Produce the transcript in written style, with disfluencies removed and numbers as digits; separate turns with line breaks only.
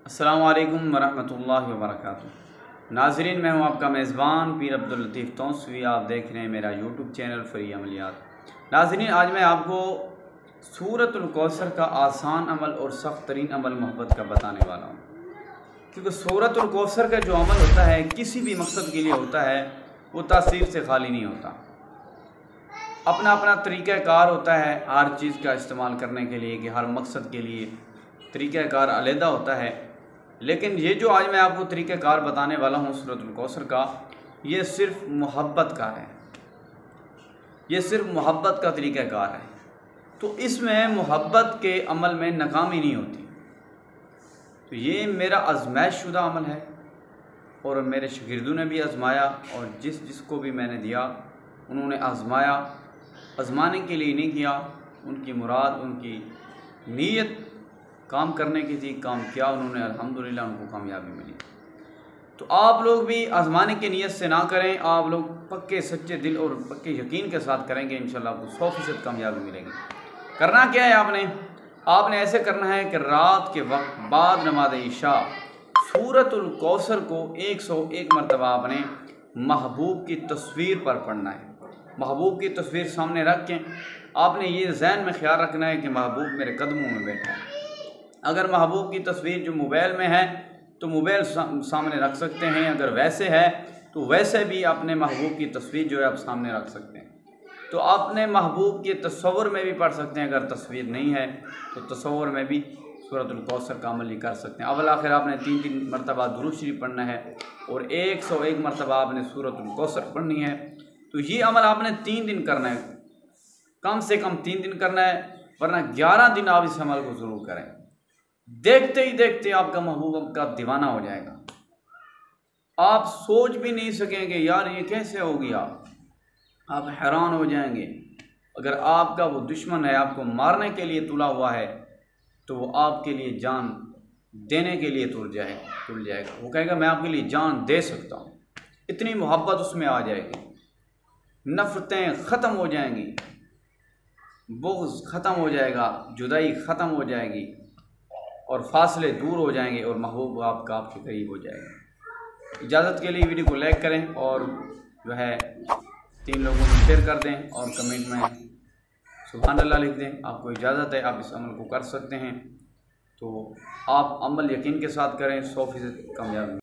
अस्सलामु अलैकुम वरहमतुल्लाहि वबरकातुहू। नाज़रीन, मैं हूं आपका मेज़बान पीर अब्दुल लतीफ़ तौसवी। आप देख रहे हैं मेरा यूट्यूब चैनल फ्री अमलियात। नाज़रीन, आज मैं आपको सूरतुल कौसर का आसान अमल और सख्त तरीन अमल मोहब्बत का बताने वाला हूं, क्योंकि सूरतुल कौसर का जो अमल होता है किसी भी मकसद के लिए होता है, वो तासीर से खाली नहीं होता। अपना अपना तरीक़ाकार होता है हर चीज़ का इस्तेमाल करने के लिए, कि हर मकसद के लिए तरीक़ाकार अलहदा होता है। लेकिन ये जो आज मैं आपको तरीक़ाकार बताने वाला हूँ सूरतुल कौसर का, ये सिर्फ़ मोहब्बत का है, ये सिर्फ़ मोहब्बत का तरीक़ाकार है। तो इसमें मोहब्बत के अमल में नाकामी नहीं होती। तो ये मेरा आज़माइश शुदा अमल है और मेरे शागिर्दों ने भी आज़माया, और जिसको भी मैंने दिया उन्होंने आज़माया। आज़माने के लिए नहीं किया, उनकी मुराद, उनकी नीयत काम करने की थी, काम किया उन्होंने, अल्हम्दुलिल्लाह उनको कामयाबी मिली। तो आप लोग भी आज़माने की नीयत से ना करें, आप लोग पक्के सच्चे दिल और पक्के यकीन के साथ करेंगे, इंशाल्लाह आपको 100% कामयाबी मिलेगी। करना क्या है, आपने ऐसे करना है कि रात के वक्त बाद नमाज इशा सूरतुल कौसर को 101 मरतबा आपने महबूब की तस्वीर पर पढ़ना है। महबूब की तस्वीर सामने रख के आपने ये ज़हन में ख्याल रखना है कि महबूब मेरे कदमों में बैठा है। अगर महबूब की तस्वीर जो मोबाइल में है तो मोबाइल सामने रख सकते हैं, अगर वैसे है तो वैसे भी अपने महबूब की तस्वीर जो है आप सामने रख सकते हैं। तो आपने महबूब के तस्वुर में भी पढ़ सकते हैं, अगर तस्वीर नहीं है तो तस्वुर में भी सूरतुल कौसर का अमल कर सकते हैं। अव्वल आखिर आपने 3 मरतबा दुरूद शरीफ पढ़ना है और 101 मरतबा आपने सूरतुल कौसर पढ़नी है। तो ये अमल आपने 3 दिन करना है, कम से कम 3 दिन करना है, वरना 11 दिन आप इस अमल को ज़रूर करें। देखते ही देखते आपका महबूब आपका दीवाना हो जाएगा। आप सोच भी नहीं सकेंगे यार ये कैसे हो गया, आप हैरान हो जाएंगे। अगर आपका वो दुश्मन है, आपको मारने के लिए तुला हुआ है, तो वो आपके लिए जान देने के लिए तुल जाएगा। वो कहेगा मैं आपके लिए जान दे सकता हूँ। इतनी मोहब्बत उसमें आ जाएगी, नफ़रतें ख़त्म हो जाएंगी, बुग़्ज़ ख़त्म हो जाएगा, जुदाई ख़त्म हो जाएगी और फासले दूर हो जाएंगे और महबूब आपके करीब हो जाएगा। इजाज़त के लिए वीडियो को लाइक करें और जो है 3 लोगों को शेयर कर दें और कमेंट में सुभान अल्लाह लिख दें। आपको इजाज़त है, आप इस अमल को कर सकते हैं। तो आप अमल यकीन के साथ करें, 100% कामयाब